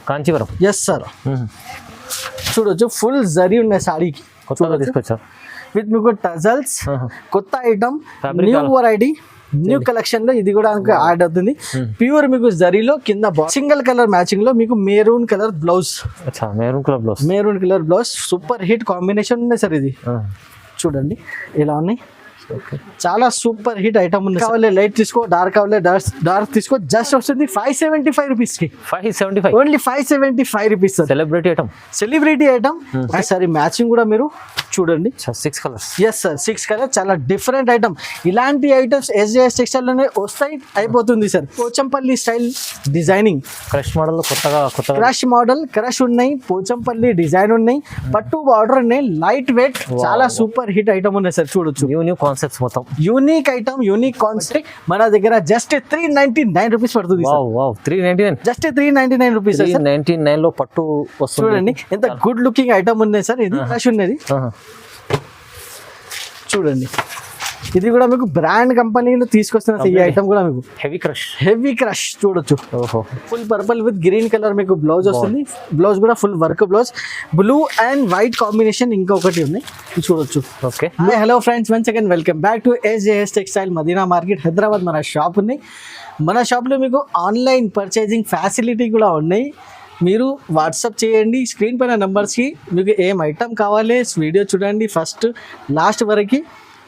Kanjeevaram. Yes sir. చూడొచ్చు full zari ఉన్నాయి సాడీకి, కొత్తగా తీసుకొచ్చా విత్ మీకు టజల్స్, కొత్త item, new variety, new collection లో ఇది కూడా యాడ్ అవుతుంది. ప్యూర్ మీకు జరీలో కింద సింగిల్ కలర్ మ్యాచింగ్ లో మీకు maroon colour blouse. Maroon colour blouse super hit combination ఉంది సార్. ఇది చూడండి ఎలా ఉన్నాయి, చాలా సూపర్ హిట్ ఐటమ్ ఉంది. కావాలి లైట్ తీసుకో, డార్క్ కావాలి డార్క్ తీసుకో. జస్ట్ వస్తుంది 575 రూపీస్ కి. 575 only 575 rupees sir. Celebrity item. సరే మ్యాచింగ్ కూడా మీరు చూడండి 6 కలర్స్. Yes sir 6 colour. చాలా డిఫరెంట్ ఐటమ్. ఇలాంటి ఐటమ్స్ SJS టెక్స్టైల్ లోనే వస్తాయి, అయిపోతుంది sir. Pochampally style designing, crush model కొత్తగా క్రష్ మోడల్, క్రష్ ఉన్నాయి, పోచంపల్లి డిజైన్ ఉన్నాయి, పట్టు బార్డర్ ఉన్నాయి, లైట్ వెయిట్, చాలా సూపర్ హిట్ ఐటమ్ ఉన్నాయి సార్. చూడొచ్చు న్యూ కాన్సెప్ట్స్ మొత్తం యూనిక్ ఐటమ్, యూనిక్ కాన్సెప్ట్. మన దగ్గర జస్ట్ 399 రూపీస్ పడుతుంది. 399 జస్ట్ 399 రూపీస్. 399 లో పట్టు వస్తుంది. చూడండి ఎంత గుడ్ లుకింగ్ ఐటమ్ ఉంది సార్. ఇది క్రష్ ఉన్నది చూడండి. ఇది కూడా మీకు బ్రాండ్ కంపెనీలో తీసుకొస్తున్న ఈ ఐటమ్ కూడా మీకు హెవీ క్రష్ చూడొచ్చు. Full purple with green colour మీకు బ్లౌజ్ వస్తుంది. బ్లౌజ్ కూడా full work blouse, blue and white combination ఇంకొకటి ఉన్నాయి చూడొచ్చు. Okay, hello friends, once again welcome back to SJS textile Madina market Hyderabad. మన షాప్ ఉన్నాయి. మన షాప్లో మీకు ఆన్లైన్ పర్చేజింగ్ ఫెసిలిటీ కూడా ఉన్నాయి. మీరు వాట్సాప్ చేయండి స్క్రీన్ పైన నెంబర్స్కి. మీకు ఏం ఐటమ్ కావాలి వీడియో చూడండి ఫస్ట్ లాస్ట్ వరకు,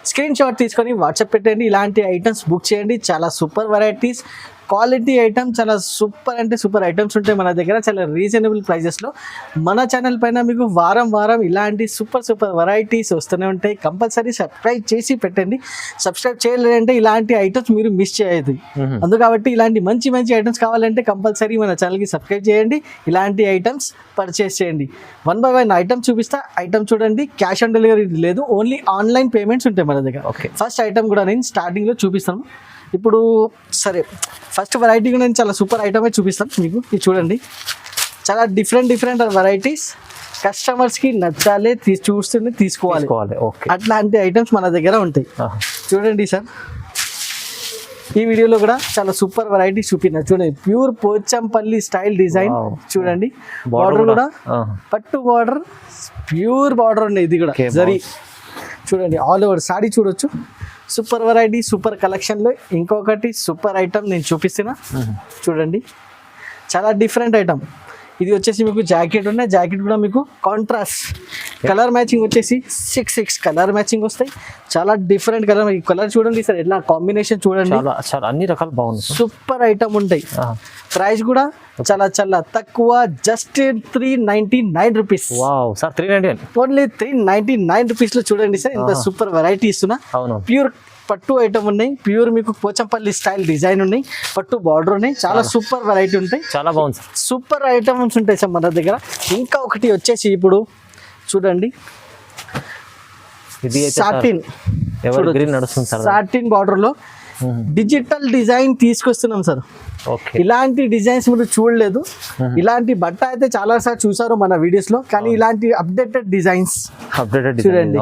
స్క్రీన్ షాట్ తీసుకొని వాట్సాప్ పెట్టండి. ఇలాంటి ఐటమ్స్ బుక్ చేయండి. చాలా సూపర్ వెరైటీస్, క్వాలిటీ ఐటమ్, చాలా సూపర్ అంటే సూపర్ ఐటమ్స్ ఉంటాయి మన దగ్గర, చాలా రీజనబుల్ ప్రైజెస్లో. మన ఛానల్ పైన మీకు వారం ఇలాంటి సూపర్ వెరైటీస్ వస్తూనే ఉంటాయి. కంపల్సరీ సబ్స్క్రైబ్ చేసి పెట్టండి. సబ్స్క్రైబ్ చేయలేదంటే ఇలాంటి ఐటమ్స్ మీరు మిస్ చేయదు. కాబట్టి ఇలాంటి మంచి ఐటమ్స్ కావాలంటే కంపల్సరీ మన ఛానల్కి సబ్స్క్రైబ్ చేయండి. ఇలాంటి ఐటమ్స్ పర్చేస్ చేయండి. 1 by 1 ఐటమ్ చూపిస్తా. ఐటమ్ చూడండి, క్యాష్ ఆన్ డెలివరీ లేదు, ఓన్లీ ఆన్లైన్ పేమెంట్స్ ఉంటాయి మన దగ్గర. ఓకే, ఫస్ట్ ఐటమ్ కూడా నేను స్టార్టింగ్లో చూపిస్తాను. ఇప్పుడు సరే ఫస్ట్ వెరైటీ కూడా నేను చాలా సూపర్ ఐటమే చూపిస్తాను మీకు. ఇది చూడండి, చాలా డిఫరెంట్ వెరైటీస్. కస్టమర్స్కి నచ్చాలి, చూస్తూనే తీసుకోవాలి. అట్లాంటి ఐటమ్స్ మన దగ్గర ఉంటాయి. చూడండి సార్, ఈ వీడియోలో కూడా చాలా సూపర్ వెరైటీ చూపిన. చూడండి, ప్యూర్ పోచంపల్లి స్టైల్ డిజైన్. చూడండి, బార్డర్ కూడా పట్టు బార్డర్, ప్యూర్ బార్డర్ ఉంది. ఇది కూడా జరీ. చూడండి, ఆల్ ఓవర్ సాడీ చూడొచ్చు. సూపర్ వెరైటీ, సూపర్ కలెక్షన్లో ఇంకొకటి సూపర్ ఐటమ్ నేను చూపిస్తున్నా. చూడండి, చాలా డిఫరెంట్ ఐటమ్. ఇది వచ్చేసి మీకు జాకెట్ ఉన్నాయి. జాకెట్ కూడా మీకు కాంట్రాస్ట్ కలర్ మ్యాచింగ్ వచ్చేసి 6 కలర్ మ్యాచింగ్ వస్తాయి. చాలా డిఫరెంట్ కలర్. ఈ కలర్ చూడండి సార్, ఎట్లా కాంబినేషన్ చూడండి, అన్ని రకాలు బాగుంది. సూపర్ ఐటమ్ ఉంటాయి. ప్రైస్ కూడా చాలా తక్కువ, జస్ట్ 399 రూపీస్. ఓన్లీ 399 రూపీస్ లో చూడండి సార్, ఇంత సూపర్ వెరైటీ ఇస్తున్నా. ప్యూర్ పట్టు ఐటమ్ ఉన్నాయి, ప్యూర్ మీకు పోచంపల్లి స్టైల్ డిజైన్ ఉన్నాయి, పట్టు బార్డర్ ఉన్నాయి. చాలా సూపర్ వెరైటీ ఉంటాయి. చాలా బాగుంది, సూపర్ ఐటమ్స్ ఉంటాయి సార్ మన దగ్గర. ఇంకా ఒకటి వచ్చేసి ఇప్పుడు చూడండి, సాటిన్ బార్డర్ లో డిజిటల్ డిజైన్ తీసుకొస్తున్నాం సార్. ఇలాంటి డిజైన్స్ మీరు చూడలేదు. ఇలాంటి బట్ట అయితే చాలా సార్లు చూసారు మన వీడియోస్ లో, కానీ ఇలాంటి అప్డేటెడ్ డిజైన్స్ చూడండి,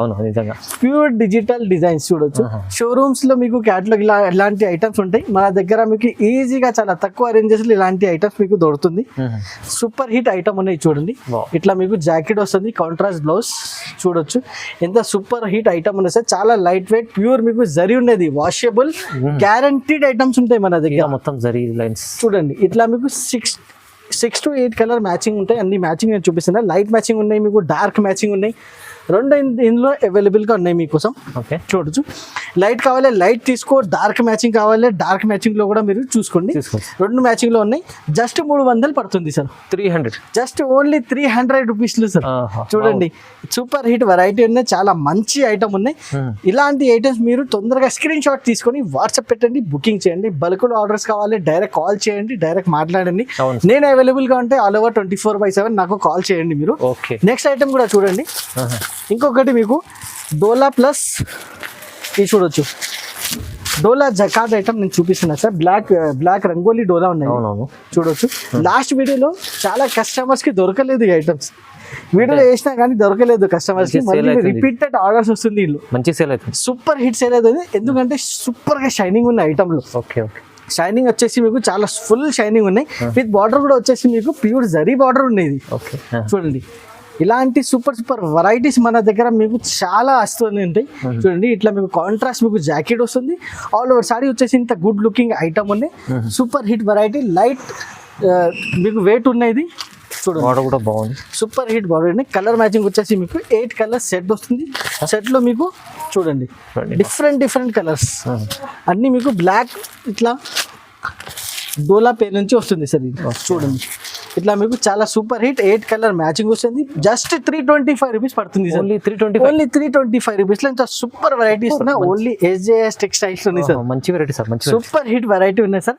ప్యూర్ డిజిటల్ డిజైన్స్ చూడొచ్చు. షోరూమ్స్ లో మీకు క్యాటలాగ్ ఇలాంటి ఐటమ్స్ ఉంటాయి. మన దగ్గర మీకు ఈజీగా చాలా తక్కువ రేంజెస్ లో ఇలాంటి ఐటమ్స్ మీకు దొరుకుతుంది. సూపర్ హిట్ ఐటమ్ ఉన్నాయి చూడండి. ఇట్లా మీకు జాకెట్ వస్తుంది, కాంట్రాస్ట్ బ్లౌజ్ చూడొచ్చు. ఎంత సూపర్ హిట్ ఐటమ్ ఉన్నాయి సార్. చాలా లైట్ వెయిట్, ప్యూర్ మీకు జరీ ఉన్నది, వాషబుల్, గ్యారంటీడ్ ఐటమ్స్ ఉంటాయి మన దగ్గర. మొత్తం జరీ లైన్స్ చూడండి, ఇట్లా మీకు 6 to 8 కలర్ మ్యాచింగ్ ఉంటాయి. అన్ని మ్యాచింగ్ నేను చూపిస్తున్నా. లైట్ మ్యాచింగ్ ఉన్నాయి, మీకు డార్క్ మ్యాచింగ్ ఉన్నాయి. రెండు ఇందులో అవైలబుల్గా ఉన్నాయి మీకోసం. చూడొచ్చు, లైట్ కావాలి లైట్ తీసుకో, డార్క్ మ్యాచింగ్ కావాలి డార్క్ మ్యాచింగ్లో కూడా మీరు చూసుకోండి. రెండు మ్యాచింగ్లో ఉన్నాయి. జస్ట్ 300 పడుతుంది సార్. 300, జస్ట్ ఓన్లీ 300 రూపీస్లు సార్. చూడండి, సూపర్ హిట్ వెరైటీ ఉన్నాయి, చాలా మంచి ఐటమ్ ఉన్నాయి. ఇలాంటి ఐటమ్స్ మీరు తొందరగా స్క్రీన్ షాట్ తీసుకొని వాట్సాప్ పెట్టండి, బుకింగ్ చేయండి. బల్క్లో ఆర్డర్స్ కావాలి డైరెక్ట్ కాల్ చేయండి, డైరెక్ట్ మాట్లాడండి. నేను అవైలబుల్గా ఉంటే ఆల్ ఓవర్ 24/7 నాకు కాల్ చేయండి మీరు. నెక్స్ట్ ఐటమ్ కూడా చూడండి. ఇంకొకటి మీకు డోలా ప్లస్ ఇది చూడొచ్చు. డోలా జకాట్ ఐటమ్ నేను చూపిస్తున్నా సార్. బ్లాక్ రంగోలీ డోలా ఉన్నాయి చూడొచ్చు. లాస్ట్ వీడియోలో చాలా కస్టమర్స్ కి దొరకలేదు ఈ ఐటమ్స్. వీడియోలో వేసినా కానీ దొరకలేదు కస్టమర్స్ కి. మళ్ళీ రిపీటెడ్ ఆర్డర్స్ వస్తుంది. వీళ్ళు మంచి సేల్ అవుతుంది, సూపర్ హిట్ సేల్ అవుతుంది. ఎందుకంటే సూపర్ గా షైనింగ్ ఉన్న ఐటమ్ లో. షైనింగ్ వచ్చేసి మీకు చాలా ఫుల్ షైనింగ్ ఉన్నాయి. విత్ బార్డర్ కూడా వచ్చేసి మీకు ప్యూర్ జరీ బార్డర్ ఉండేది. ఓకే చూడండి ఇలాంటి సూపర్ సూపర్ వెరైటీస్ మన దగ్గర మీకు చాలా వస్తుంది ఉంటాయి. చూడండి ఇట్లా మీకు కాంట్రాస్ట్ మీకు జాకెట్ వస్తుంది. ఆల్ ఓవర్ సారీ వచ్చేసి ఇంత గుడ్ లుకింగ్ ఐటమ్ ఉన్నాయి. సూపర్ హిట్ వెరైటీ లైట్ మీకు వెయిట్ ఉన్నది. చూడండి బార్డర్ కూడా బాగుంది. సూపర్ హిట్ బార్డర్ అండి. కలర్ మ్యాచింగ్ వచ్చేసి మీకు 8 కలర్స్ సెట్ వస్తుంది. సెట్లో మీకు చూడండి డిఫరెంట్ కలర్స్ అన్నీ మీకు బ్లాక్ ఇట్లా డోలా పేరు నుంచి వస్తుంది సార్. ఇది చూడండి ఇట్లా మీకు చాలా సూపర్ హిట్ 8 కలర్ మ్యాచింగ్ వస్తుంది. జస్ట్ 325 రూపీస్ పడుతుంది సార్. ఓన్లీ 325. ఓన్లీ 325 రూపీస్ లో ఇంత సూపర్ వెరైటీస్ ఉన్నాయి. ఓన్లీ SJS టెక్స్టైల్స్ ఉన్నాయి సార్. మంచి వెరైటీ సార్, మంచి సూపర్ హిట్ వెరైటీ ఉన్నాయి సార్.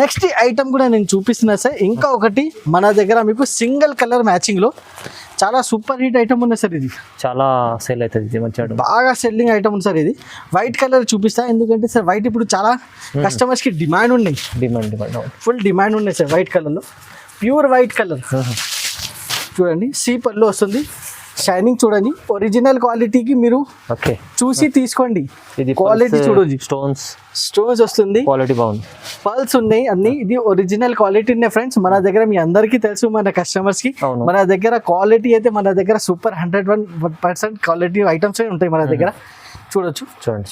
నెక్స్ట్ ఐటమ్ కూడా నేను చూపిస్తున్నా సార్. ఇంకా ఒకటి మన దగ్గర మీకు సింగిల్ కలర్ మ్యాచింగ్ లో చాలా సూపర్ హిట్ ఐటమ్ ఉంది సార్. ఇది చాలా సేల్ అవుతుంది, ఇది మంచి item. బాగా సెల్లింగ్ ఐటమ్ ఉంది సార్. ఇది వైట్ కలర్ చూపిస్తా, ఎందుకంటే సార్ వైట్ ఇప్పుడు చాలా కస్టమర్స్ కి డిమాండ్ ఉన్నాయి. డిమాండ్ ఫుల్ డిమాండ్ ఉన్నాయి సార్ వైట్ కలర్ లో. ప్యూర్ వైట్ కలర్ చూడండి. సీ పళ్ళు వస్తుంది. షైనింగ్ చూడండి. ఒరిజినల్ క్వాలిటీకి మీరు ఓకే చూసి తీసుకోండి. ఇది క్వాలిటీ చూడండి. స్టోన్స్ వస్తుంది, క్వాలిటీ బాగుంది. పల్స్ ఉన్నాయి అన్ని. ఇది ఒరిజినల్ క్వాలిటీ ఉన్నాయి ఫ్రెండ్స్. మన దగ్గర మీ అందరికీ తెలుసు, మన కస్టమర్స్ కి మన దగ్గర క్వాలిటీ అయితే మన దగ్గర సూపర్ 101% క్వాలిటీ ఐటమ్స్ ఉంటాయి మన దగ్గర. చూడొచ్చు చూడండి.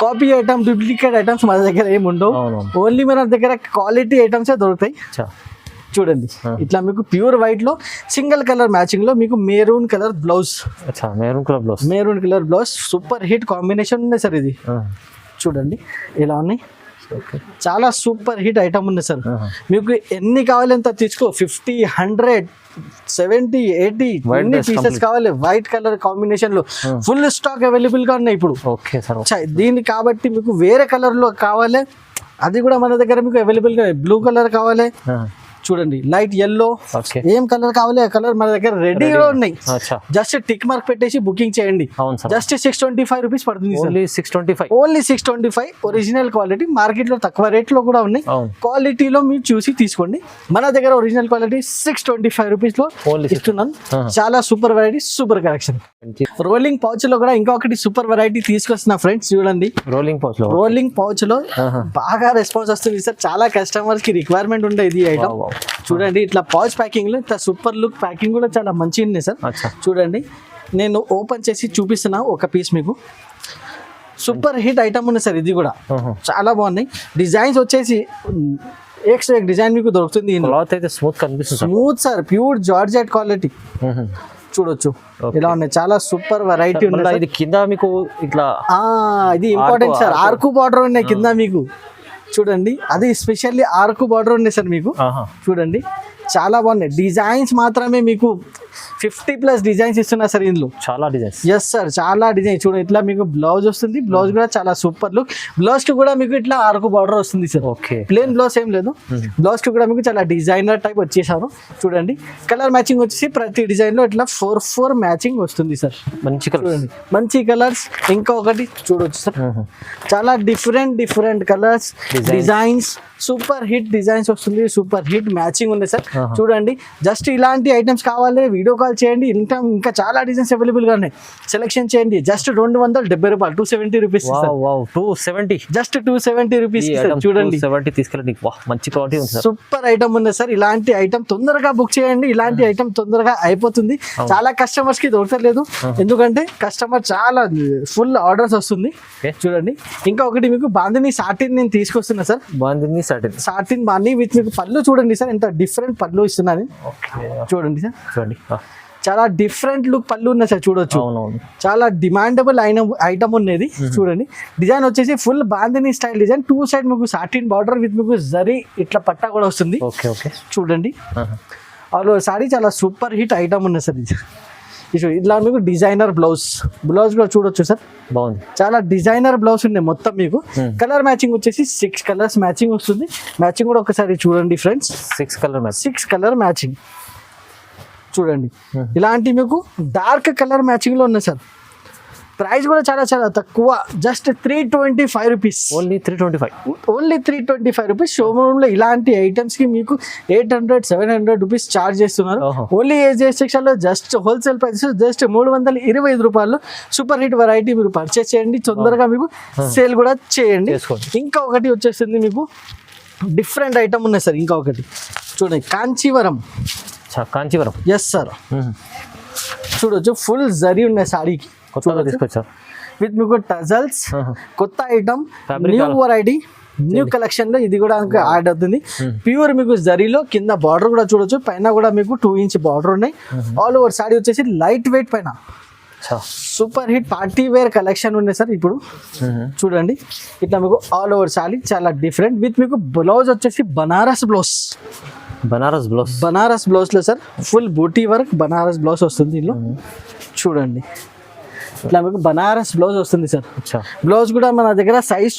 కాపీ ఐటమ్ డూప్లికేట్ ఐటమ్స్ మన దగ్గర ఏమి ఉండవు. ఓన్లీ మన దగ్గర క్వాలిటీ ఐటమ్సే దొరుకుతాయి. చూడండి ఇట్లా మీకు ప్యూర్ వైట్ లో సింగిల్ కలర్ మ్యాచింగ్ లో మీకు maroon colour blouse. Maroon colour blouse super hit combination ఉంది సార్. ఇది చూడండి ఇలా ఉన్నాయి. చాలా సూపర్ హిట్ ఐటమ్ ఉంది సార్. మీకు ఎన్ని కావాలి అంత తీసుకో. 50, 100, 70, 80 ఎన్ని పీసెస్ కావాలి. వైట్ కలర్ కాంబినేషన్ లో ఫుల్ స్టాక్ అవైలబుల్ గా ఉన్నాయి ఇప్పుడు. Okay sir. దీన్ని కాబట్టి మీకు వేరే కలర్ లో కావాలి, అది కూడా మన దగ్గర మీకు అవైలబుల్ గా. బ్లూ కలర్ కావాలి చూడండి, లైట్ ఎల్లో, ఏం కలర్ కావాలి ఆ కలర్ మన దగ్గర రెడీగా ఉన్నాయి. జస్ట్ టిక్ మార్క్ పెట్టేసి బుకింగ్ చేయండి. జస్ట్ 625 రూపీస్ పడుతుంది. Only 625 original quality. మార్కెట్ లో తక్కువ రేట్ లో కూడా ఉన్నాయి. క్వాలిటీలో మీరు చూసి తీసుకోండి. మన దగ్గర ఒరిజినల్ క్వాలిటీ 625 రూపీస్ లో ఇస్తున్నాను. చాలా super variety, super collection. Rolling pouch లో కూడా ఇంకొకటి సూపర్ వెరైటీ తీసుకొస్తున్నా ఫ్రెండ్స్. చూడండి రోలింగ్ పౌచ్ లో బాగా రెస్పాన్స్ వస్తుంది సార్. చాలా కస్టమర్స్ కి రిక్వైర్మెంట్ ఉండే ఇది ఐటమ్. చూడండి ఇట్లా పౌచ్ ప్యాకింగ్ లో ఇట్లా సూపర్ లుక్ ప్యాకింగ్ కూడా చాలా మంచిగా ఉంది సార్. చూడండి నేను ఓపెన్ చేసి చూపిస్తున్నా ఒక పీస్ మీకు. సూపర్ హిట్ ఐటమ్ ఉంది సార్. ఇది కూడా చాలా బాగున్నాయి. డిజైన్స్ వచ్చేసి డిజైన్ మీకు దొరుకుతుంది. Smooth sir, pure georgette quality. చూడొచ్చు ఇలా ఉన్నాయి. చాలా సూపర్ వెరైటీ ఉంది. ఇది కింద మీకు ఇట్లా ఇది ఇంపార్టెంట్ సార్. ఆర్కు బార్డర్ ఉన్నాయి కింద మీకు. చూడండి అది స్పెషల్లీ ఆర్కు బార్డర్ ఉంది సార్ మీకు. చూడండి చాలా బాగున్నాయి. డిజైన్స్ మాత్రమే మీకు 50+ డిజైన్స్ ఇస్తున్నా సార్ ఇందులో. చాలా డిజైన్స్. ఎస్ సార్, చాలా డిజైన్. చూడండి ఇట్లా మీకు బ్లౌజ్ వస్తుంది. బ్లౌజ్ కూడా చాలా సూపర్ లుక్. బ్లౌజ్ కి కూడా మీకు ఇట్లా ఆర్కు బార్డర్ వస్తుంది సార్. ఓకే, ప్లేన్ బ్లౌజ్ ఏం లేదు. బ్లౌజ్ కి కూడా మీకు చాలా డిజైనర్ టైప్ వచ్చేసారు. చూడండి కలర్ మ్యాచింగ్ వచ్చేసి ప్రతి డిజైన్ లో ఇట్లా 4 మ్యాచింగ్ వస్తుంది సార్. మంచి చూడండి మంచి కలర్స్. ఇంకా ఒకటి చూడొచ్చు సార్, చాలా different colours, designs, super hit designs వస్తుంది. సూపర్ హిట్ మ్యాచింగ్ ఉంది సార్. చూడండి జస్ట్ ఇలాంటి ఐటమ్స్ కావాలి వీడియో కాల్ చేయండి. ఇంకా చాలా డిజైన్స్ అవైలబుల్ గా ఉన్నాయి. సెలెక్షన్ చేయండి. జస్ట్ 270 రూపాయలు, 270 రూపీస్. 270 just 270 rupees. చూడండి 270 తీసుకెళ్ళండి. మంచి క్వాలిటీ ఉంది సార్. సూపర్ ఐటమ్ ఉంది సార్. ఇలాంటి ఐటమ్ తొందరగా బుక్ చేయండి. ఇలాంటి ఐటమ్ తొందరగా అయిపోతుంది. చాలా కస్టమర్స్ కి దొరకలేదు, ఎందుకంటే కస్టమర్ చాలా ఫుల్ ఆర్డర్స్ వస్తుంది. చూడండి ఇంకా ఒకటి మీకు బాందిని సాటిన్ నేను తీసుకొస్తున్నా సార్. సాటిన్ బాంది విత్ మీకు పళ్ళు చూడండి సార్, ఎంత డిఫరెంట్ పళ్ళు ఇస్తున్నాను. చూడండి సార్, చూడండి చాలా డిఫరెంట్ లుక్ పళ్ళు ఉన్నాయి సార్. చూడొచ్చు చాలా డిమాండబుల్ ఐటమ్ ఉన్నది. చూడండి డిజైన్ వచ్చేసి full bandhani style design. 2 side మీకు సాటిన్ బార్డర్ విత్ మీకు జరీ ఇట్లా పట్టా కూడా వస్తుంది. చూడండి ఆల్ సారీ చాలా సూపర్ హిట్ ఐటమ్ ఉన్నది సార్. ఇట్లా మీకు డిజైనర్ బ్లౌజ్ కూడా చూడొచ్చు సార్. బాగుంది. చాలా డిజైనర్ బ్లౌజ్ ఉన్నాయి మొత్తం మీకు. కలర్ మ్యాచింగ్ వచ్చేసి 6 కలర్స్ మ్యాచింగ్ వస్తుంది. మ్యాచింగ్ కూడా ఒకసారి చూడండి ఫ్రెండ్స్. 6 కలర్ మ్యాచింగ్ చూడండి. ఇలాంటి మీకు డార్క్ కలర్ మ్యాచింగ్ లో ఉన్నాయి సార్. ప్రైస్ కూడా చాలా తక్కువ, just 325 rupees. Only 325 rupees. Showroom లో ఇలాంటి ఐటమ్స్ కి మీకు 800-700 రూపీస్ చార్జ్ చేస్తున్నారు. ఓన్లీ ఏజెస్ సెక్షన్ లో జస్ట్ హోల్సేల్ ప్రైస్ జస్ట్ 325 రూపాయలు. సూపర్ హిట్ వెరైటీ మీరు పర్చేస్ చేయండి. తొందరగా మీకు సేల్ కూడా చేయండి. ఇంకా ఒకటి వచ్చేస్తుంది మీకు డిఫరెంట్ ఐటమ్ ఉన్నాయి సార్. ఇంకా ఒకటి చూడండి, కాంచీవరం. కాంచీవరం. ఎస్ సార్, చూడొచ్చు ఫుల్ జరీ ఉన్నాయి సాడీకి. కొత్తగా తీసుకొచ్చారు విత్ మీకు టజల్స్. కొత్త item, new variety, new collection లో ఇది కూడా యాడ్ అవుతుంది. ప్యూర్ మీకు జరీలో కింద బార్డర్ కూడా చూడొచ్చు, పైన కూడా మీకు 2 ఇంచ్ బార్డర్ ఉన్నాయి. ఆల్ ఓవర్ సాడీ వచ్చేసి లైట్ వెయిట్ పైన super hit party wear collection ఉన్నాయి సార్. ఇప్పుడు చూడండి, ఇట్లా మీకు ఆల్ ఓవర్ సాడీ చాలా డిఫరెంట్. విత్ మీకు బ్లౌజ్ వచ్చేసి బనారస్ బ్లౌజ్. బనారస్ బ్లౌజ్ లో సార్ ఫుల్ బూటీ వర్క్ బనారస్ బ్లౌజ్ వస్తుంది దీనిలో. చూడండి, ఇట్లా మీకు బనారస్ బ్లౌజ్ వస్తుంది సార్. బ్లౌజ్ కూడా మన దగ్గర సైజ్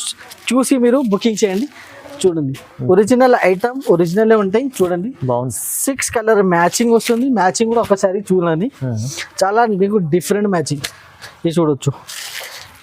చూసి మీరు బుకింగ్ చేయండి. చూడండి, ఒరిజినల్ ఐటమ్ ఒరిజినల్ ఉంటాయి. చూడండి, 6 కలర్ మ్యాచింగ్ వస్తుంది. మ్యాచింగ్ కూడా ఒకసారి చూడండి, చాలా మీకు డిఫరెంట్ మ్యాచింగ్. ఇది చూడొచ్చు,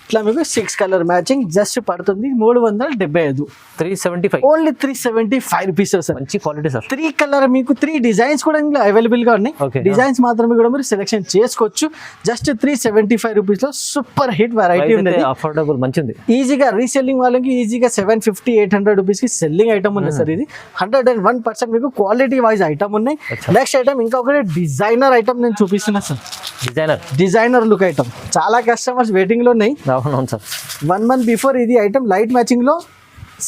ఇట్లా మీకు 6 కలర్ మ్యాచింగ్ జస్ట్ పడుతుంది 375. 375 ఓన్లీ 375 రూపీస్ సార్. మంచి క్వాలిటీ సార్. 3 కలర్ మీకు 3 డిజైన్స్ కూడా ఇందులో అవైలబుల్ గా ఉన్నాయి. డిజైన్స్ మాత్రమే కూడా మీరు సెలెక్షన్ చేసుకోవచ్చు. జస్ట్ 375 రూపీస్ లో సూపర్ హిట్ వెరైటీ ఉంది. అఫోర్డబుల్, మంచిది. ఈజీగా రీసెల్లింగ్ వాళ్ళకి ఈజీగా 750-800 రూపీస్ కి సెల్లింగ్ ఐటమ్ ఉంది సార్. ఇది 101% మీకు క్వాలిటీ వైజ్ ఐటమ్ ఉన్నాయి. నెక్స్ట్ ఐటమ్ ఇంకా ఒకటి డిజైనర్ ఐటమ్ నేను చూపిస్తున్నా సార్. డిజైనర్ లుక్ ఐటమ్ చాలా కస్టమర్స్ వెయిటింగ్ లో ఉన్నాయి. అవును సార్, 1 month బిఫోర్ ఇది ఐటమ్ లైట్ మ్యాచింగ్ లో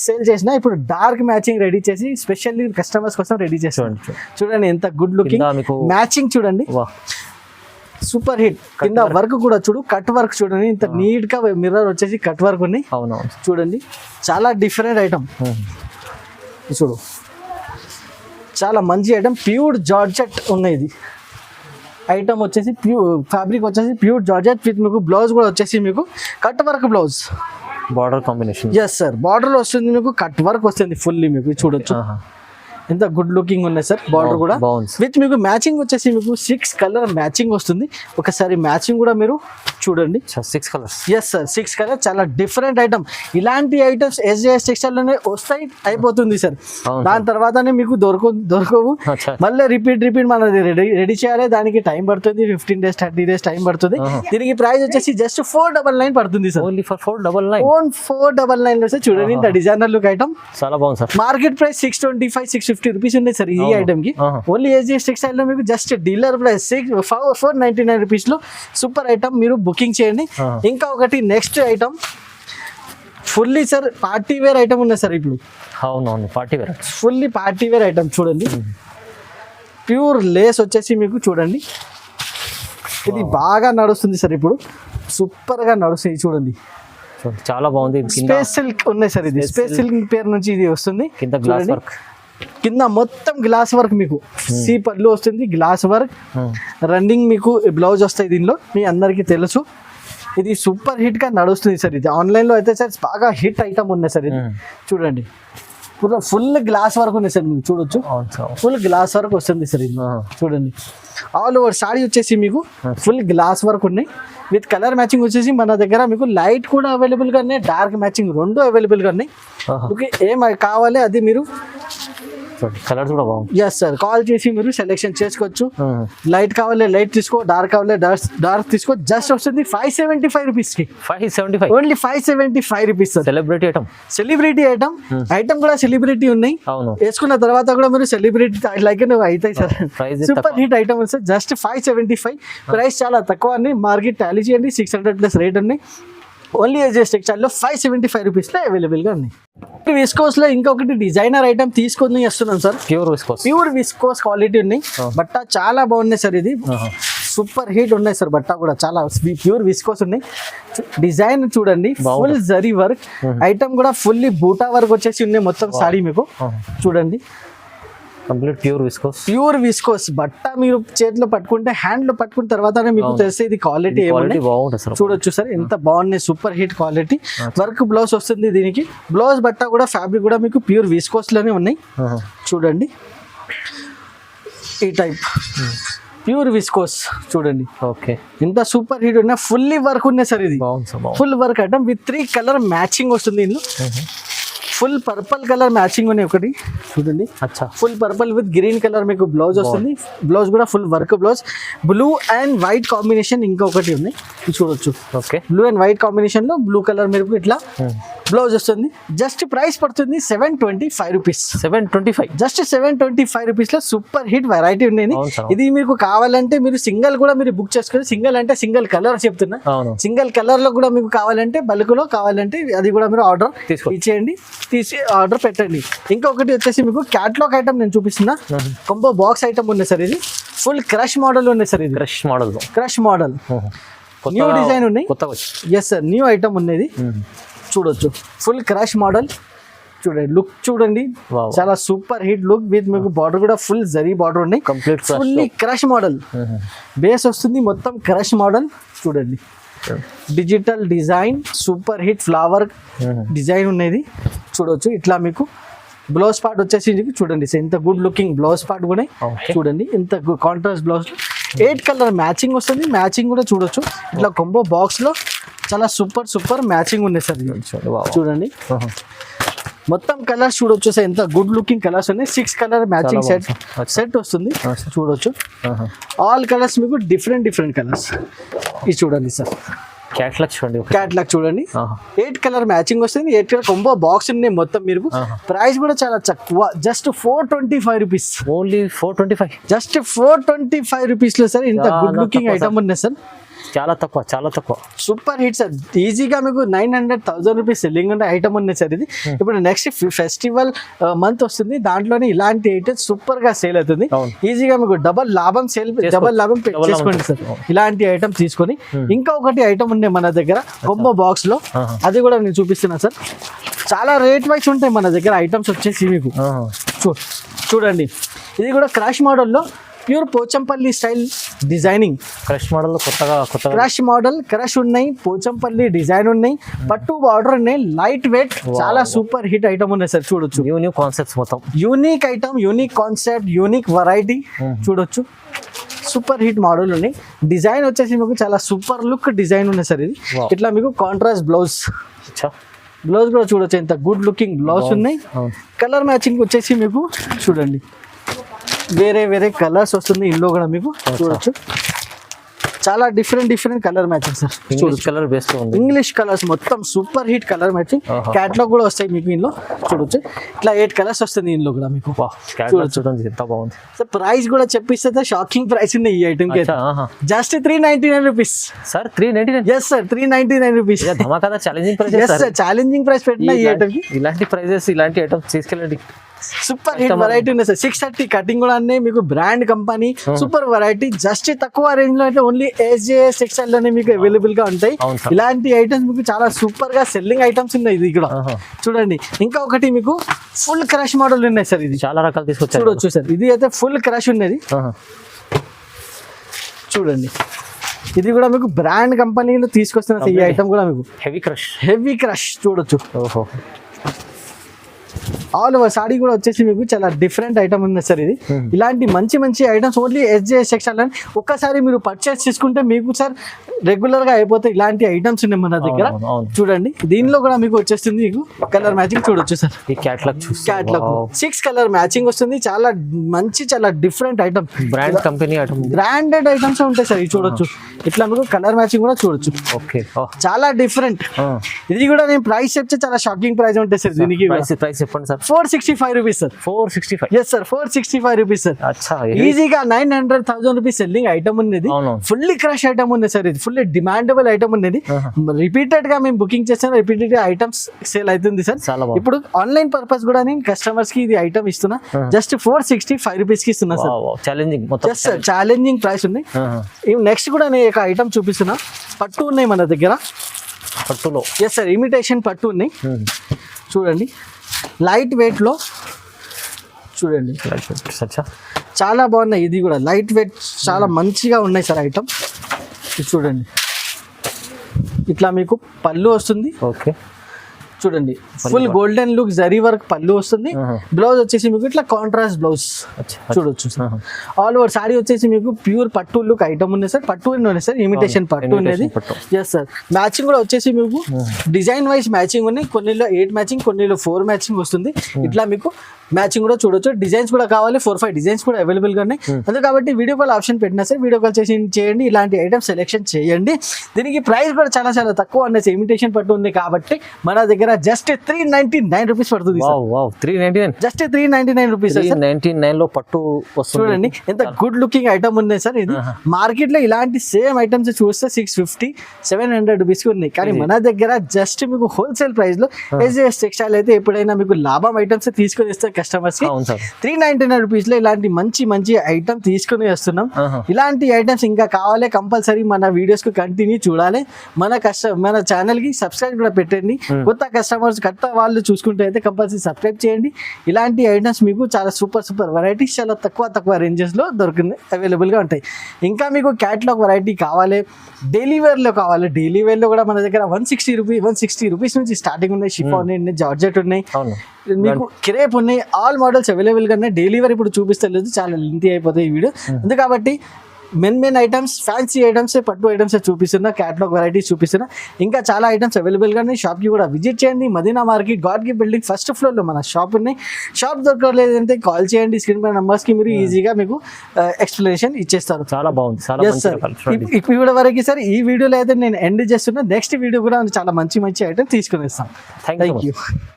సేల్ చేసిన, ఇప్పుడు డార్క్ మ్యాచింగ్ రెడీ చేసి స్పెషల్లీ కస్టమర్స్ కోసం రెడీ చేసాం. చూడండి ఎంత గుడ్ లుకింగ్ మ్యాచింగ్. చూడండి సూపర్ హిట్. కింద వర్క్ కూడా చూడు, కట్ వర్క్ చూడండి, ఇంత నీట్ గా మిర్రర్ వచ్చేసి కట్ వర్క్ ఉన్నాయి. చూడండి, చాలా డిఫరెంట్ ఐటమ్. చూడు, చాలా మంచి ఐటమ్. ప్యూర్ జార్జెట్ ఉన్నాయి. ఇది ఐటమ్ వచ్చేసి ఫ్యాబ్రిక్ వచ్చేసి ప్యూర్ జార్జెట్ విత్ మీకు బ్లౌజ్ కూడా వచ్చేసి మీకు cut work blouse, border combination. Yes sir, border లో వస్తుంది మీకు కట్ వర్క్ వస్తుంది ఫుల్లీ. మీకు చూడొచ్చు ఎంత గుడ్ లుకింగ్ ఉన్నాయి సార్. బార్డర్ కూడా విత్ మీకు మ్యాచింగ్ వచ్చేసి మీకు 6 కలర్ మ్యాచింగ్ వస్తుంది. ఒకసారి మ్యాచింగ్ కూడా మీరు చూడండి. 6 కలర్స్. Yes sir, 6 colour. చాలా డిఫరెంట్ ఐటమ్. ఇలాంటి ఐటమ్స్ SJS టెక్స్టైల్ లోనే వస్తాయి, అయిపోతుంది సార్. దాని తర్వాతనే మీకు దొరకవు. మళ్ళీ రిపీట్ మన రెడీ చేయాలి, దానికి టైం పడుతుంది. 15 days 30 days టైం పడుతుంది. దీనికి ప్రైస్ వచ్చేసి జస్ట్ 499 పడుతుంది సార్. Only for 499. 499 లో సార్. చూడండి ఇంత డిజైనర్ లుక్ ఐటమ్ చాలా బాగుంది సార్. మార్కెట్ ప్రైస్ 625-650 రూపీస్ ఉంది సార్ ఈ ఐటమ్ కి. ఓన్లీ SJS టెక్స్టైల్ లో మీకు జస్ట్ డీలర్ ప్రైస్ 499 రూపీస్ లో సూపర్ ఐటమ్ మీరు బుకింగ్ చేయండి. ఇంకా ఒకటి next item fully sir party wear item ఉన్నాయి సార్. ఇప్పుడు అవునవును, party wear, fully party wear item. చూడండి, ప్యూర్ లేస్ వచ్చేసి మీకు చూడండి, ఇది బాగా నడుస్తుంది సార్. ఇప్పుడు సూపర్ గా నడుస్తుంది. చూడండి, చాలా బాగుంది. స్పేస్ సిల్క్ ఉన్నాయి సార్. ఇది స్పేస్ సిల్క్ పేరు నుంచి ఇది వస్తుంది. కింద గ్లాస్ వర్క్, కింద మొత్తం గ్లాస్ వర్క్ మీకు సీ పళ్ళు వస్తుంది. గ్లాస్ వర్క్ రన్నింగ్ మీకు బ్లౌజ్ వస్తాయి దీనిలో, మీ అందరికీ తెలుసు. ఇది సూపర్ హిట్ గా నడుస్తుంది సార్. ఇది ఆన్లైన్ లో అయితే సార్ బాగా హిట్ ఐటమ్ ఉన్నాయి సార్. ఇది చూడండి, ఫుల్ గ్లాస్ వర్క్ ఉంది సార్. మీకు చూడొచ్చు, ఫుల్ గ్లాస్ వర్క్ వస్తుంది సార్. ఇది చూడండి, ఆల్ ఓవర్ సాడీ వచ్చేసి మీకు ఫుల్ గ్లాస్ వర్క్ ఉన్నాయి. విత్ కలర్ మ్యాచింగ్ వచ్చేసి మన దగ్గర మీకు లైట్ కూడా అవైలబుల్ గా ఉన్నాయి, డార్క్ మ్యాచింగ్ 2 అవైలబుల్ గా ఉన్నాయి. ఓకే, ఏం కావాలి అది మీరు కలర్స్ కూడా బాగుంది. ఎస్ సార్, కాల్ చేసి మీరు సెలెక్షన్ చేసుకోవచ్చు. లైట్ కావాలి లైట్ తీసుకో, డార్క్ కావాలి డార్క్ తీసుకో. జస్ట్ వస్తుంది 575 రూపీస్ కి. 575, only 575 rupees sir. Celebrity item item కూడా సెలబ్రిటీ ఉన్నాయి. వేసుకున్న తర్వాత కూడా మీరు సెలబ్రిటీ లైక్ అవుతాయి sir. Super hit item sir. Just 575 price, చాలా తక్కువ అన్ని. మార్కెట్ టాలీ చేయండి, 600+ రేట్ ఉన్నాయి. ఓన్లీ SJS టెక్స్టైల్ లో 575 రూపీస్ లో అవైలబుల్ గా ఉన్నాయి. విస్కోస్ లో ఇంకొకటి డిజైనర్ ఐటమ్ తీసుకొని వస్తున్నాం సార్. ప్యూర్ విస్కోస్ క్వాలిటీ ఉన్నాయి. బట్ట చాలా బాగున్నాయి సార్. ఇది సూపర్ హిట్ ఉన్నాయి సార్. బట్ట కూడా చాలా ప్యూర్ విస్కోస్ ఉన్నాయి. డిజైన్ చూడండి, ఫుల్ జరీ వర్క్ ఐటమ్ కూడా ఫుల్లీ బూటా వర్క్ వచ్చేసి ఉన్నాయి మొత్తం సాడీ మీకు. చూడండి, కంప్లీట్ ప్యూర్ విస్కోస్ బట్ట మీరు చేతిలో పట్టుకుంటే, హ్యాండ్ లో పట్టుకున్న తర్వాతనే మీకు తెలిసే ఇది క్వాలిటీ ఏముంది. చూడొచ్చు సార్ ఎంత బాగున్నాయి, super hit quality. Work blouse వస్తుంది దీనికి. బ్లౌజ్ బట్ట కూడా ఫ్యాబ్రిక్ కూడా మీకు ప్యూర్ విస్కోస్ లోనే ఉన్నాయి. చూడండి, ఈ టైప్ ప్యూర్ విస్కోస్ చూడండి. ఓకే, ఎంత సూపర్ హిట్ ఉన్నాయి. ఫుల్లీ వర్క్ ఉన్నాయి సార్. ఇది full work item with 3 colour matching వస్తుంది. ఇందులో ఫుల్ పర్పుల్ కలర్ మ్యాచింగ్ ఉన్నాయి ఒకటి చూడండి, అచ్చా full purple with green colour మీకు బ్లౌజ్ వస్తుంది. బ్లౌజ్ కూడా full work blouse, blue and white combination ఇంకొకటి ఉన్నాయి ఇది చూడొచ్చు. Okay blue and white combination లో బ్లూ కలర్ మీకు ఇట్లా బ్లౌజ్ వస్తుంది. జస్ట్ ప్రైస్ పడుతుంది 725 రూపీస్. 725 జస్ట్ 725 రూపీస్ లో సూపర్ హిట్ వెరైటీ ఉంది. అవును సార్. ఇది మీకు కావాలంటే మీరు సింగిల్ కూడా మీరు బుక్ చేసుకోండి. సింగిల్ అంటే సింగిల్ కలర్ చెప్తున్నా, అవును సింగిల్ కలర్ లో కూడా మీకు కావాలంటే బల్క్ లో కావాలంటే అది కూడా మీరు ఆర్డర్ ఇచ్చేయండి, తీసి ఆర్డర్ పెట్టండి. ఇంకొకటి వచ్చేసి మీకు క్యాట్లాగ్ ఐటమ్ నేను చూపిస్తున్నా, కొంబో బాక్స్ ఐటమ్ ఉంది సార్. ఇది ఫుల్ క్రష్ మోడల్ ఉంది సార్. ఇది crush model, crush model new design ఉన్నాయి. కొత్తగా ఎస్ సార్, న్యూ ఐటమ్ ఉన్నది చూడొచ్చు. ఫుల్ క్రష్ మోడల్ చూడండి, లుక్ చూడండి చాలా సూపర్ హిట్ లుక్ విత్ మీకు బార్డర్ కూడా ఫుల్ జరీ బార్డర్ ఉన్నాయి. Complete fully crush model base వస్తుంది, మొత్తం క్రష్ మోడల్ చూడండి. Digital design super hit flower design ఉన్నది చూడొచ్చు. ఇట్లా మీకు బ్లౌజ్ పార్ట్ వచ్చేసి చూడండి ఎంత గుడ్ లుకింగ్ బ్లౌజ్ పార్ట్ కూడా చూడండి, ఎంత కాంట్రాస్ట్ బ్లౌజ్. 8 కలర్ మ్యాచింగ్ వస్తుంది, మ్యాచింగ్ కూడా చూడొచ్చు. ఇట్లా కొంబో బాక్స్ లో చాలా సూపర్ మ్యాచింగ్ ఉంది సార్. చూడండి మొత్తం కలర్స్ చూడొచ్చు సార్, ఎంత గుడ్ లుకింగ్ కలర్స్ ఉన్నాయి. 6 కలర్ మ్యాచింగ్ సెట్ వస్తుంది చూడొచ్చు. ఆల్ కలర్స్ మీకు డిఫరెంట్ కలర్స్. ఇది చూడండి సార్, క్యాట్లాగ్ చూడండి, క్యాట్లాగ్ చూడండి. 8 కలర్ మ్యాచింగ్ వస్తుంది, 8 కలర్ కొంబో బాక్స్ ఉన్నాయి మొత్తం. మీరు ప్రైస్ కూడా చాలా తక్కువ, just 425 rupees. Only 425, just 425 rupees లో సార్ ఇంత గుడ్ లుకింగ్ ఐటమ్ ఉన్నాయి సార్. చాలా తక్కువ. Super hit sir. ఈజీగా మీకు 900,000 రూపీస్ సెల్లింగ్ ఉన్న ఐటమ్ ఉంది సార్ ఇది. ఇప్పుడు నెక్స్ట్ ఫెస్టివల్ మంత్ వస్తుంది, దాంట్లోనే ఇలాంటి ఐటమ్స్ సూపర్ గా సేల్ అవుతుంది. ఈజీగా మీకు డబల్ లాభం చేసుకోండి సార్ ఇలాంటి ఐటమ్ తీసుకొని. ఇంకా ఒకటి ఐటమ్ ఉంది మన దగ్గర కొంబో బాక్స్ లో, అది కూడా నేను చూపిస్తున్నా సార్. చాలా రేట్ వైస్ ఉంటాయి మన దగ్గర ఐటమ్స్ వచ్చేసి మీకు చూడండి. ఇది కూడా క్రాష్ మోడల్లో pure Pochampally style designing. Crush model కొత్తగా క్రష్ మోడల్ క్రష్ ఉన్నాయి, పోచంపల్లి డిజైన్ ఉన్నాయి, పట్టు బార్డర్ ఉన్నాయి, లైట్ వెయిట్ చాలా సూపర్ హిట్ ఐటమ్ ఉన్నాయి సార్. చూడొచ్చు న్యూ కాన్సెప్ట్స్, మొత్తం unique item, unique concept, unique variety చూడొచ్చు. సూపర్ హిట్ మోడల్ ఉన్నాయి. డిజైన్ వచ్చేసి మీకు చాలా సూపర్ లుక్ డిజైన్ ఉన్నాయి సార్. ఇది ఇట్లా మీకు కాంట్రాస్ట్ బ్లౌజ్ కూడా చూడొచ్చు, ఎంత గుడ్ లుకింగ్ బ్లౌజ్ ఉన్నాయి. కలర్ మ్యాచింగ్ వచ్చేసి మీకు చూడండి వేరే కలర్స్ వస్తుంది ఇందులో కూడా మీకు చూడొచ్చు. చాలా different colour matching sir. Colour base ఉంది, ఇంగ్లీష్ కలర్స్ మొత్తం super hit colour matching. Catalogue కూడా వస్తాయి మీకు ఇందులో చూడొచ్చు. ఇట్లా 8 కలర్స్ వస్తుంది ఇందులో కూడా మీకు చూడండి, ఎంత బాగుంది సార్. ప్రైస్ కూడా చెప్పిస్తే షాకింగ్ ప్రైస్ ఉంది ఈ ఐటమ్ కి. Just 399 rupees sir. 399? Yes sir, 399 rupees. ధమాకా challenging price. Yes sir, challenging price పెట్టిన ఈ ఐటమ్ కి. ఇలాంటి ప్రైజెస్, ఇలాంటి ఐటమ్స్ తీసుకెళ్ళండి. సూపర్ హిట్ వెరైటీ ఉంది సార్. 630 కటింగ్ కూడా అన్నీ మీకు brand company super variety. Just తక్కువ రేంజ్ లో అయితే ఓన్లీ SJS టెక్స్టైల్ లోనే మీకు అవైలబుల్ గా ఉంటాయి. ఇలాంటి ఐటమ్స్ మీకు చాలా సూపర్ గా సెల్లింగ్ ఐటమ్స్ ఉన్నాయి. ఇది కూడా చూడండి. ఇంకా ఒకటి మీకు ఫుల్ క్రష్ మోడల్ ఉన్నాయి సార్. ఇది చాలా రకాలు తీసుకొచ్చారు చూడొచ్చు సార్. ఇది అయితే ఫుల్ క్రష్ ఉన్నది చూడండి. ఇది కూడా మీకు బ్రాండ్ కంపెనీలో తీసుకొస్తున్న ఈ ఐటమ్ కూడా మీకు హెవీ క్రష్ చూడొచ్చు. ఆల్ ఓవర్ సాడీ కూడా వచ్చేసి మీకు చాలా డిఫరెంట్ ఐటమ్ ఉంది సార్. ఇది ఇలాంటి మంచి ఐటమ్స్ ఓన్లీ SJS టెక్స్టైల్ అని ఒక్కసారి మీరు పర్చేస్ చేసుకుంటే మీకు సార్ రెగ్యులర్ గా అయిపోతాయి. ఇలాంటి ఐటమ్స్ ఉన్నాయి మన దగ్గర చూడండి. దీనిలో కూడా మీకు వచ్చేస్తుంది మీకు కలర్ మ్యాచింగ్ చూడొచ్చు సార్. ఈ క్యాట్లాగ్ 6 కలర్ మ్యాచింగ్ వస్తుంది. చాలా చాలా different item, brand company item, branded items ఉంటాయి సార్. ఇది చూడొచ్చు. ఇట్లా మీకు కలర్ మ్యాచింగ్ కూడా చూడొచ్చు. చాలా డిఫరెంట్. ఇది కూడా నేను ప్రైస్ చెప్తే చాలా షాకింగ్ ప్రైస్ ఉంటాయి సార్. దీనికి ప్రైస్ చెప్పండి sir. 465 rupees sir. 465? Yes sir, 465 rupees sir. ఈజీగా 900,000 రూపీస్ సెల్లింగ్ ఐటమ్ ఉన్నది. ఫుల్లీ క్రష్ ఐటమ్ ఉంది సార్. ఇది ఫుల్లీ డిమాండబుల్ ఐటమ్ ఉన్నది. రిపీటెడ్ గా మేము బుకింగ్ చేస్తాం, రిపీటెడ్ గా ఐటమ్స్ సేల్ అవుతుంది సార్. ఇప్పుడు ఆన్లైన్ పర్పస్ కూడా నేను కస్టమర్స్ కి ఇది ఐటమ్ ఇస్తున్నా. జస్ట్ 465 రూపీస్ కి ఇస్తున్నా సార్. ఛాలెంజింగ్ ప్రైస్ ఉంది. నెక్స్ట్ కూడా నేను ఒక ఐటమ్ చూపిస్తున్నా. పట్టు ఉన్నాయి మన దగ్గర. పట్టులో ఎస్ సార్, ఇమిటేషన్ పట్టు ఉన్నాయి చూడండి. లైట్ వెయిట్ లో చూడండి, చాలా బాగున్నాయి. ఇది కూడా లైట్ వెయిట్ చాలా మంచిగా ఉన్నాయి సార్ ఐటమ్. చూడండి, ఇట్లా మీకు పళ్ళు వస్తుంది. ఓకే, చూడండి full golden look zari work పళ్ళు వస్తుంది. బ్లౌజ్ వచ్చేసి మీకు ఇట్లా కాంట్రాస్ట్ బ్లౌజ్ చూడొచ్చు. ఆల్ ఓవర్ సారీ వచ్చేసి మీకు ప్యూర్ పట్టు లుక్ ఐటమ్ ఉంది సార్. పట్టు ఉన్నాయి సార్, ఇమిటేషన్ పట్టు ఉన్నది. Yes sir. మ్యాచింగ్ కూడా వచ్చేసి మీకు డిజైన్ వైజ్ మ్యాచింగ్ ఉన్నాయి. కొన్నిలో 8 మ్యాచింగ్, కొన్నిలో 4 మ్యాచింగ్ వస్తుంది. ఇట్లా మీకు మ్యాచింగ్ కూడా చూడొచ్చు. డిజైన్స్ కూడా కావాలి, 4-5 డిజైన్స్ కూడా అవైలబుల్ గా ఉన్నాయి. అందుకే కాబట్టి వీడియో కాల్ ఆప్షన్ పెట్టినా సార్, వీడియో కాల్ చేయండి, ఇలాంటి ఐటమ్స్ సెలెక్షన్ చేయండి. దీనికి ప్రైస్ కూడా చాలా చాలా తక్కువ అనేసి ఇమిటేషన్ పట్టు ఉంది కాబట్టి మన దగ్గర జస్ట్ 399 రూపీస్ పడుతుంది. 399 జస్ట్ 399 రూపీస్. 399 లో పట్టు వస్తుంది. చూడండి ఎంత గుడ్ లుకింగ్ ఐటమ్ ఉంది సార్. ఇది మార్కెట్ లో ఇలాంటి సేమ్ ఐటమ్స్ చూస్తే 650-700 రూపీస్ ఉన్నాయి. కానీ మన దగ్గర జస్ట్ మీకు హోల్సేల్ ప్రైస్ లో ఎస్జేఎస్ టెక్స్టైల్ అయితే ఎప్పుడైనా మీకు లాభం ఐటమ్స్ తీసుకొని ఇస్తే కస్టమర్స్ కి 399 రూపీస్ లో ఇలాంటి మంచి మంచి ఐటమ్ తీసుకుని వస్తున్నాం. ఇలాంటి ఐటమ్స్ ఇంకా కావాలి కంపల్సరీ మన వీడియోస్ కు కంటిన్యూ చూడాలి. మన ఛానల్ కి సబ్స్క్రైబ్ కూడా పెట్టండి. కొత్త కస్టమర్స్ కొత్త వాళ్ళు చూసుకుంటే అయితే కంపల్సరీ సబ్స్క్రైబ్ చేయండి. ఇలాంటి ఐటమ్స్ మీకు చాలా సూపర్ వెరైటీస్ చాలా తక్కువ రేంజెస్ లో దొరుకుతుంది, అవైలబుల్ గా ఉంటాయి. ఇంకా మీకు క్యాట్లాగ్ వెరైటీ కావాలి, డైలీ వేర్ లో కావాలి. డైలీ వేర్ లో కూడా మన దగ్గర 160 రూపీస్ నుంచి స్టార్టింగ్ ఉన్నాయి. షిఫాన్ ఉన్నాయి, జార్జెట్ ఉన్నాయి, మీకు క్రేప్ ఉన్నాయి. ఆల్ మోడల్స్ అవైలబుల్ గా ఉన్నాయి. డైలీ వేర్ ఇప్పుడు చూపిస్తలేదు, చాలా లెంతీ అయిపోతాయి ఈ వీడియో. అందుకే కాబట్టి మెయిన్ ఐటమ్స్, ఫ్యాన్సీ ఐటమ్స్, పట్టు ఐటమ్స్ చూపిస్తున్నా, క్యాటలాగ్ వెరైటీస్ చూపిస్తున్నా. ఇంకా చాలా ఐటమ్స్ అవైలబుల్ గా ఉన్నాయి. షాప్ కి కూడా విజిట్ చేయండి. మదీనా మార్కెట్ గాడ్గి బిల్డింగ్ ఫస్ట్ ఫ్లోర్ లో మన షాప్ ఉన్నాయి. షాప్ దొరకలేదంటే కాల్ చేయండి. స్క్రీన్ పై నంబర్స్ కి మీరు ఈజీగా మీకు ఎక్స్ప్లెనేషన్ ఇచ్చేస్తారు. చాలా బాగుంది. ఇప్పుడు వరకు సార్ ఈ వీడియోలో అయితే నేను ఎండ్ చేస్తున్నా. నెక్స్ట్ వీడియో కూడా చాలా మంచి ఐటమ్ తీసుకుని వస్తాను. Thank you.